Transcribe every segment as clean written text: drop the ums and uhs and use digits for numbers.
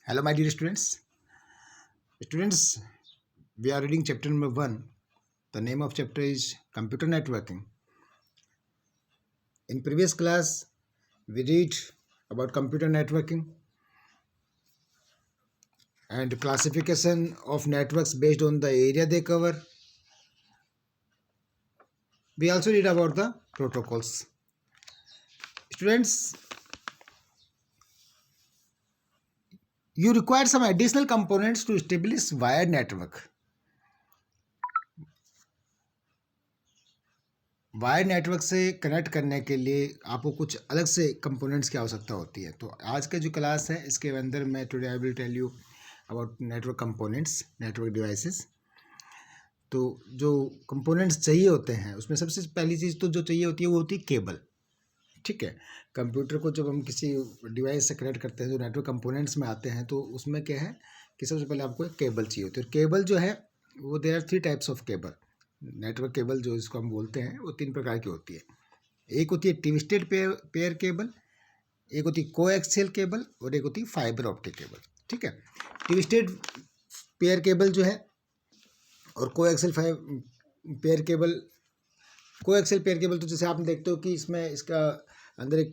Hello, my dear students. Students, we are reading chapter number 1. The name of chapter is Computer Networking. In previous class, we read about computer networking and classification of networks based on the area they cover. We also read about the protocols. Students, you require some additional components to establish wired network. Wire network से connect करने के लिए आपको कुछ अलग से components की आवश्यकता होती है। तो आज का जो क्लास है इसके अंदर मैं today I will tell you about network components, network devices. तो जो कंपोनेंट्स चाहिए होते हैं उसमें सबसे पहली चीज़ तो जो चाहिए होती है वो होती है केबल। ठीक है, कंप्यूटर को जब हम किसी डिवाइस से कनेक्ट करते हैं जो नेटवर्क कंपोनेंट्स में आते हैं तो उसमें क्या है कि सबसे पहले आपको एक केबल चाहिए होती है। और केबल जो है वो there are 3 types of cable. Network cable जो इसको हम बोलते हैं वो 3 प्रकार की होती है। एक होती है ट्विस्टेड पेयर केबल, एक होती है कोएक्सियल केबल और एक होती है फाइबर ऑप्टिक केबल। ठीक है, ट्विस्टेड पेयर केबल जो है और coaxial pair cable, coaxial pair cable तो जैसे आप देखते हो कि इसमें इसका अंदर एक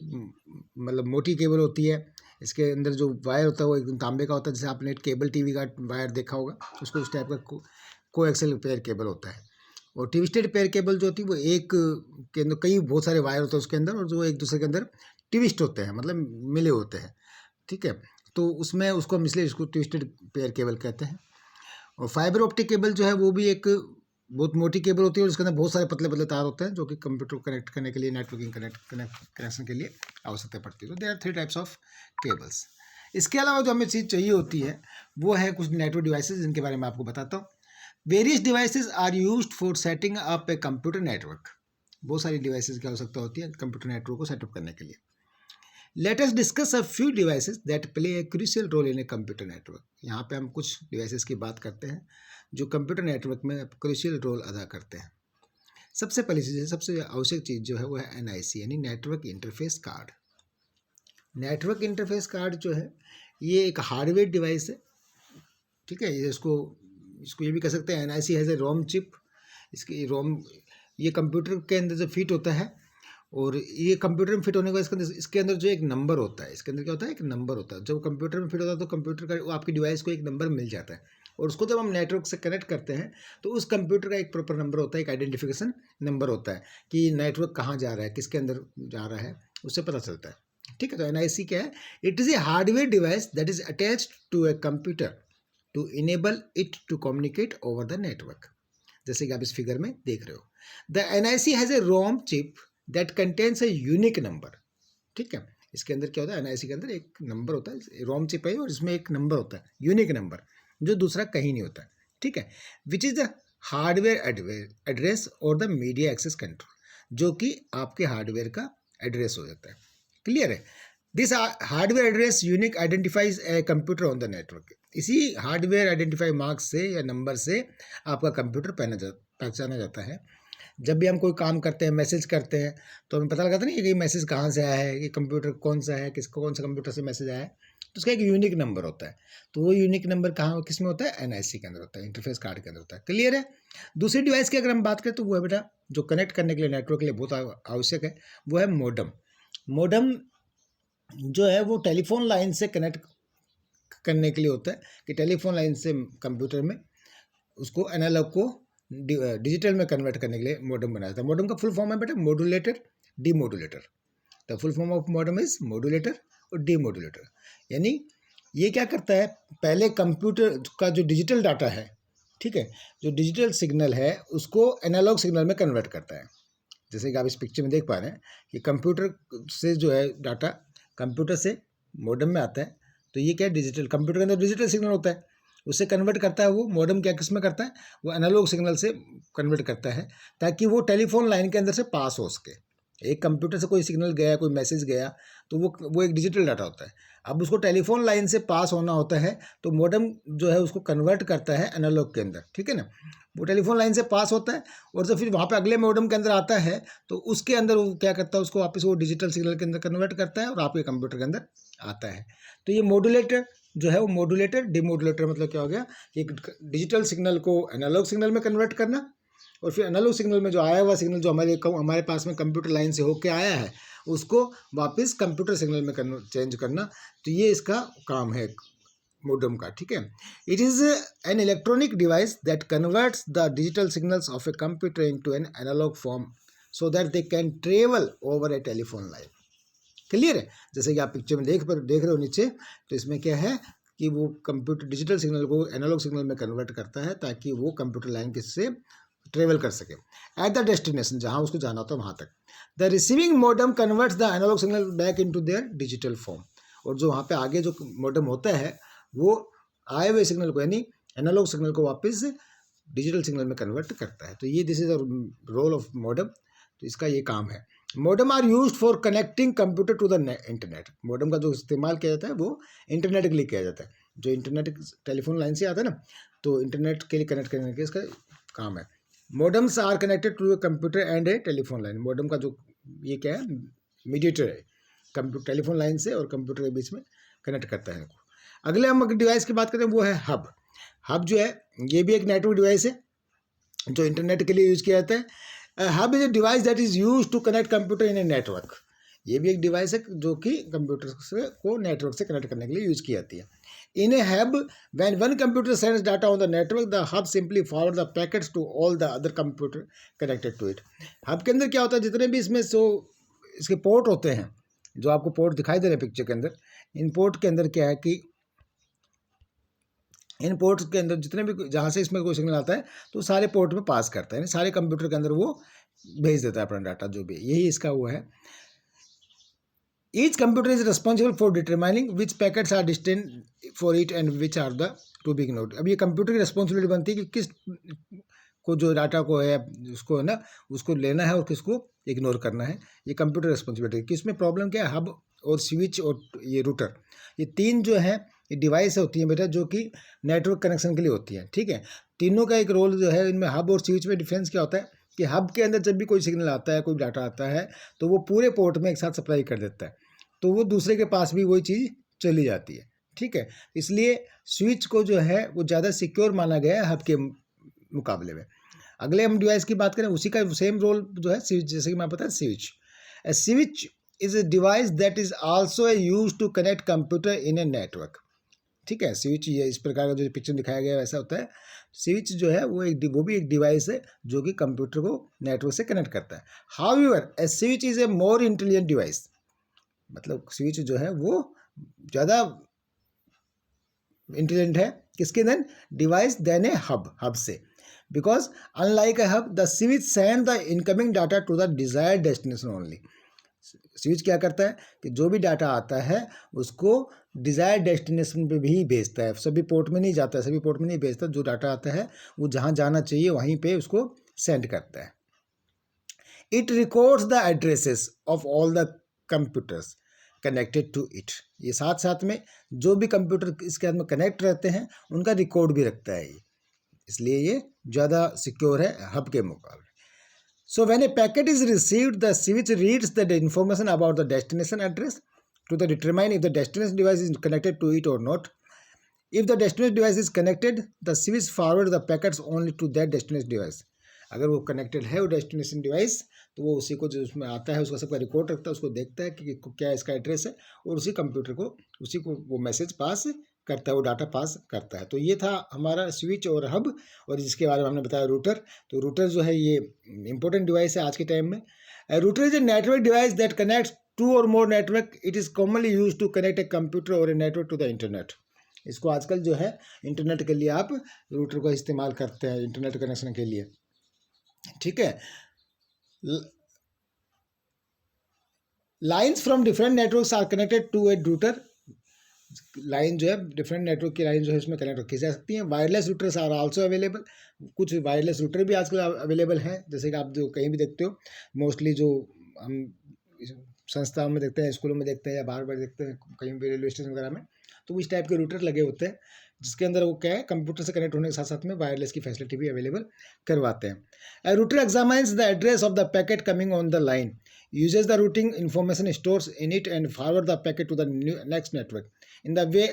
मतलब मोटी केबल होती है, इसके अंदर जो वायर होता है वो एकदम तांबे का होता है। जैसे आपने केबल टीवी का वायर देखा होगा उसको उस टाइप का कोएक्सियल पेयर केबल होता है। और ट्विस्टेड पेयर केबल जो होती है वो एक के अंदर कई बहुत सारे वायर होते हैं उसके अंदर और जो एक दूसरे के अंदर ट्विस्ट होते हैं, मतलब मिले होते हैं। ठीक है, तो उसमें उसको हम इसलिए इसको ट्विस्टेड पेयर केबल कहते हैं। और फाइबर ऑप्टिक केबल जो है वो भी एक बहुत मोटी केबल होती है और उसके अंदर बहुत सारे पतले पतले तार होते हैं जो कि कंप्यूटर को कनेक्ट करने के लिए, नेटवर्किंग कनेक्शन के लिए आवश्यकता पड़ती है। तो there are 3 types of cables. इसके अलावा जो हमें चीज़ चाहिए होती है वो है कुछ नेटवर्क डिवाइसेस जिनके बारे में आपको बताता हूँ। Various devices are used for setting up a computer network. बहुत सारी डिवाइसेस की आवश्यकता होती है कंप्यूटर नेटवर्क को सेटअप करने के लिए। Let us discuss a few devices that play a crucial role in a computer network. यहाँ पे हम कुछ डिवाइसेस की बात करते हैं जो कंप्यूटर नेटवर्क में क्रूशियल रोल अदा करते हैं। सबसे पहली चीज़, सबसे आवश्यक चीज़ जो है वो है NIC यानी network interface card. Network interface card जो है ये एक हार्डवेयर डिवाइस है। ठीक है, इसको ये भी कह सकते हैं NIC has a ROM chip. इसकी रोम ये कंप्यूटर के अंदर जो फिट होता है और ये कंप्यूटर में फिट होने के बाद इसके अंदर जो एक नंबर होता है, इसके अंदर क्या होता है, एक नंबर होता है। जब कंप्यूटर में फिट होता है तो कंप्यूटर का आपकी डिवाइस को एक नंबर मिल जाता है और उसको जब हम नेटवर्क से कनेक्ट करते हैं तो उस कंप्यूटर का एक प्रॉपर नंबर होता है, एक आइडेंटिफिकेशन नंबर होता है कि नेटवर्क कहाँ जा रहा है, किसके अंदर जा रहा है, उससे पता चलता है। ठीक है, तो NIC क्या है? It is a hardware device that is attached to a computer to enable it to communicate over the network. जैसे कि आप इस फिगर में देख रहे हो, the NIC has a ROM chip that contains a unique number. ठीक है, इसके अंदर क्या होता है, NIC के अंदर एक नंबर होता है, रोम चिप है और इसमें एक नंबर होता है, यूनिक नंबर, जो दूसरा कहीं नहीं होता है। ठीक है, which is the hardware address और द मीडिया एक्सेस कंट्रोल, जो कि आपके हार्डवेयर का एड्रेस हो जाता है। क्लियर है? This hardware address unique identifies a computer on the network. इसी हार्डवेयर आइडेंटिफाई मार्क से या नंबर से आपका कंप्यूटर पहचाना जाता है। जब भी हम कोई काम करते हैं, मैसेज करते हैं, तो हमें पता लगाता नहीं है कि मैसेज कहाँ से आया है, कि कंप्यूटर कौन सा है, कौन सा कंप्यूटर से मैसेज आया है। तो उसका एक यूनिक नंबर होता है। तो वो यूनिक नंबर कहाँ किस में होता है? NIC के अंदर होता है, इंटरफेस कार्ड के अंदर होता है। क्लियर है? दूसरी डिवाइस की अगर हम बात करें तो वो है बेटा जो कनेक्ट करने के लिए नेटवर्क के लिए बहुत आवश्यक है, वो है मोडम। मोडम जो है वो टेलीफोन लाइन से कनेक्ट करने के लिए होता है कि टेलीफोन लाइन से कंप्यूटर में उसको एनालॉग को डिजिटल में कन्वर्ट करने के लिए मोडम बनाया था। मोडम का फुल फॉर्म है बेटा modulator, demodulator. The full form of modem is modulator और डीमॉड्यूलेटर। यानी ये क्या करता है, पहले कंप्यूटर का जो डिजिटल डाटा है, ठीक है, जो डिजिटल सिग्नल है उसको एनालॉग सिग्नल में कन्वर्ट करता है। जैसे कि आप इस पिक्चर में देख पा रहे हैं कि कंप्यूटर से जो है डाटा कंप्यूटर से मॉडम में आता है, तो ये क्या है, डिजिटल, कंप्यूटर के अंदर डिजिटल सिग्नल होता है, उससे कन्वर्ट करता है वो मॉडम। क्या किस में करता है, वो एनालॉग सिग्नल से कन्वर्ट करता है ताकि वो टेलीफोन लाइन के अंदर से पास हो सके। एक कंप्यूटर से कोई सिग्नल गया, कोई मैसेज गया, तो वो एक डिजिटल डाटा होता है। अब उसको टेलीफोन लाइन से पास होना होता है तो मॉडम जो है उसको कन्वर्ट करता है एनालॉग के अंदर। ठीक है ना, वो टेलीफोन लाइन से पास होता है और जब फिर वहाँ पे अगले मॉडम के अंदर आता है तो उसके अंदर वो क्या करता है, उसको वापस वो डिजिटल सिग्नल के अंदर कन्वर्ट करता है और आपके कंप्यूटर के अंदर आता है। तो ये मॉड्यूलेटर जो है वो मॉड्यूलेटर डिमॉड्यूलेटर मतलब क्या हो गया, एक डिजिटल सिग्नल को एनालॉग सिग्नल में कन्वर्ट करना, और फिर एनालॉग सिग्नल में जो आया हुआ सिग्नल जो हमारे पास में कंप्यूटर लाइन से होके आया है उसको वापस कंप्यूटर सिग्नल में चेंज करना। तो ये इसका काम है मोडेम का, ठीक है। It is an electronic device that converts the digital signals of a computer into an analog form so that they can travel over a telephone line. Clear है? जैसे कि आप पिक्चर में देख रहे हो नीचे, तो इसमें क्या है कि वो कंप्यूटर डिजिटल सिग्नल को एनालॉग सिग्नल में कन्वर्ट करता है ताकि वो कंप्यूटर लाइन किससे ट्रेवल कर सके एट द डेस्टिनेशन, जहाँ उसको जाना होता है वहाँ तक। The receiving modem converts the analog signal back into their digital form, और जो वहाँ पे आगे जो मोडम होता है वो आए हुए सिग्नल को यानी एनालॉग सिग्नल को वापस डिजिटल सिग्नल में कन्वर्ट करता है। तो ये this is the role of modem, तो इसका ये काम है। Modem are used for connecting computer to the internet. Modem का जो इस्तेमाल किया जाता है वो इंटरनेट के लिए किया जाता है, जो इंटरनेट टेलीफोन लाइन से आता है ना, तो इंटरनेट के लिए कनेक्ट करने के इसका काम है। Modems are connected to a computer and a telephone line. Modem का जो ये क्या है, मीडिएटर है, कंप्यूटर टेलीफोन लाइन से और कंप्यूटर के बीच में कनेक्ट करता है इनको। अगले हम डिवाइस की बात करते हैं वो है हब। हब जो है ये भी एक नेटवर्क डिवाइस है जो इंटरनेट के लिए यूज़ किया जाता है। Hub is a device that is use to connect computer in a network. ये भी एक डिवाइस है जो कि कंप्यूटर से को नेटवर्क से कनेक्ट करने के लिए यूज़ की जाती है। In a hub when one computer sends data on the network the hub simply forward the packets to all the other computer connected to it. Hub के अंदर क्या होता है, जितने भी इसमें इसके पोर्ट होते हैं, जो आपको पोर्ट दिखाई दे रहे हैं पिक्चर के अंदर, इन पोर्ट के अंदर क्या है कि इन पोर्ट्स के अंदर जितने भी जहाँ से इसमें कोई सिग्नल आता है तो सारे पोर्ट में पास करता है, यानी सारे कंप्यूटर के अंदर वो भेज देता है अपना डाटा, जो भी यही इसका वो है। Each computer is responsible for determining which packets are distant for it and which are the to be ignored. अब ये कंप्यूटर की रिस्पॉन्सिबिलिटी बनती है कि किस को जो डाटा को है उसको है ना उसको लेना है और किसको इग्नोर करना है, ये कंप्यूटर रिस्पॉन्सिबिलिटी है। किसमें प्रॉब्लम क्या है, हब और स्विच और ये रूटर, ये तीन जो है ये डिवाइस होती हैं बेटा जो कि नेटवर्क कनेक्शन के लिए होती हैं, ठीक है। तीनों का एक रोल जो है इनमें, हब और स्विच में डिफरेंस क्या होता है कि हब के अंदर जब भी कोई सिग्नल आता है, कोई डाटा आता है, तो वो पूरे पोर्ट में एक साथ सप्लाई कर देता है, तो वो दूसरे के पास भी वही चीज़ चली जाती है, ठीक है। इसलिए स्विच को जो है वो ज़्यादा सिक्योर माना गया है हब के मुकाबले में। अगले हम डिवाइस की बात करें, उसी का सेम रोल जो है स्विच, जैसे कि मैं पता है switch. A switch is a device that is also use to connect computer in a network, ठीक है। स्विच ये इस प्रकार का जो पिक्चर दिखाया गया है वैसा होता है। स्विच जो है वो भी एक डिवाइस है जो कि कंप्यूटर को नेटवर्क से कनेक्ट करता है। However a switch is a more intelligent device, मतलब स्विच जो है वो ज़्यादा इंटेलिजेंट है किसके than device than a hub से, because unlike a hub the switch send the incoming data to the desired destination only. Switch क्या करता है कि जो भी डाटा आता है उसको डिजायर्ड डेस्टिनेशन पे भी भेजता है, सभी पोर्ट में नहीं जाता है, सभी पोर्ट में नहीं भेजता, जो डाटा आता है वो जहाँ जाना चाहिए वहीं पे उसको सेंड करता है। It records the addresses of all the computers connected to it. ये साथ साथ में जो भी कंप्यूटर इसके अंदर कनेक्ट रहते हैं उनका रिकॉर्ड भी रखता है ये, इसलिए ये ज़्यादा सिक्योर है हब के मुकाबले। So when a packet is received, the switch reads the information about the destination address to determine if the destination device is connected to it or not. If the destination device is connected, the switch forwards the packets only to that destination device. अगर वो connected है वो destination device, तो वो उसी को जो उसमें आता है उसका सबका रिकॉर्ड रखता है, उसको देखता है कि क्या इसका एड्रेस है और उसी कंप्यूटर को उसी को वो मैसेज पास करता है, वो डाटा पास करता है। तो ये था हमारा स्विच और हब, और जिसके बारे में हमने बताया रूटर। तो रूटर जो है ये इंपॉर्टेंट डिवाइस है आज के टाइम में। Router is a network device that connects two or more network. It is commonly use to connect a computer or a network to the internet. इसको आजकल जो है इंटरनेट के लिए आप रूटर का इस्तेमाल करते हैं इंटरनेट कनेक्शन के लिए, ठीक है। Lines from different networks are connected to a router. Line जो है डिफरेंट नेटवर्क की लाइन जो है इसमें कनेक्ट की जा सकती हैं। Wireless routers are also available. कुछ वायरलेस रूटर भी आजकल अवेलेबल हैं, जैसे कि आप जो कहीं भी देखते हो, मोस्टली जो हम संस्थाओं में देखते हैं, स्कूलों में देखते हैं या बाहर बाहर देखते हैं, कहीं भी रेलवे स्टेशन वगैरह में, तो इस टाइप के रूटर लगे होते हैं जिसके अंदर वो क्या है कंप्यूटर से कनेक्ट होने के साथ साथ में वायरलेस की फैसिलिटी भी अवेलेबल करवाते हैं। Router examines the address of the packet coming on the line, uses the routing information stores in it and forward the packet to the next network in the way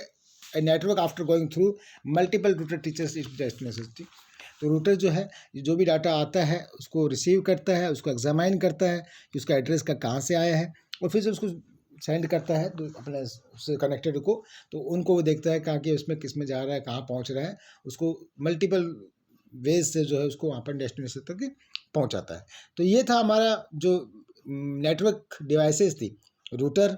a network after going through multiple router teachers इस destination. तो router जो है जो भी data आता है उसको receive करता है, उसको एग्जामाइन करता है कि उसका एड्रेस का कहाँ से आया है, और फिर से उसको सेंड करता है तो अपने उससे कनेक्टेड को, तो उनको वो देखता है कहाँ कि उसमें किस में जा रहा है, कहाँ पहुँच रहा है, उसको मल्टीपल वेज से जो है उसको वहाँ पर डेस्टिनेशन तक पहुँचाता है। तो ये था हमारा जो नेटवर्क डिवाइसेस थी, रूटर,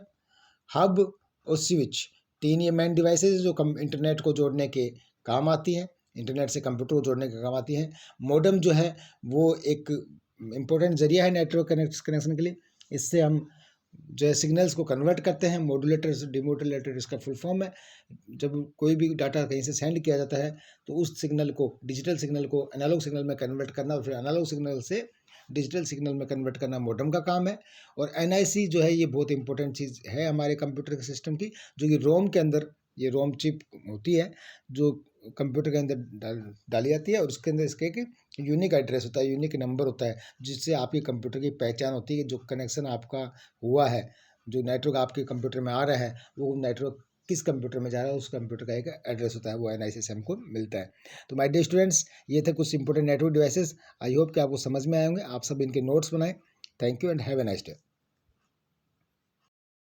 हब और स्विच। तीन ये मेन डिवाइसेस जो इंटरनेट को जोड़ने के काम आती हैं, इंटरनेट से कंप्यूटर को जोड़ने के काम आती हैं। मॉडेम जो है वो एक इम्पोर्टेंट जरिया है नेटवर्क कनेक्शन के लिए। इससे हम जो है सिग्नल्स को कन्वर्ट करते हैं। मॉड्यूलेटर से डिमोडुलेटर इसका फुल फॉर्म है। जब कोई भी डाटा कहीं से सेंड किया जाता है तो उस सिग्नल को, डिजिटल सिग्नल को एनालॉग सिग्नल में कन्वर्ट करना और फिर एनालॉग सिग्नल से डिजिटल सिग्नल में कन्वर्ट करना मॉडेम का काम है। और एनआईसी जो है ये बहुत इंपॉर्टेंट चीज़ है हमारे कंप्यूटर के सिस्टम की, जो कि रोम के अंदर, ये रोम चिप होती है जो कंप्यूटर के अंदर डाली जाती है, और उसके अंदर इसके एक यूनिक एड्रेस होता है, यूनिक नंबर होता है, जिससे आपके कंप्यूटर की पहचान होती है कि जो कनेक्शन आपका हुआ है, जो नेटवर्क आपके कंप्यूटर में आ रहा है, वो नेटवर्क किस कंप्यूटर में जा रहा है, उस कंप्यूटर का एक एड्रेस होता है, वो एनआईसी से हमको मिलता है। तो माय डियर स्टूडेंट्स, ये थे कुछ important network devices. I hope कि आपको समझ में आए होंगे। आप सब इनके नोट्स बनाएं। Thank you and have a nice day.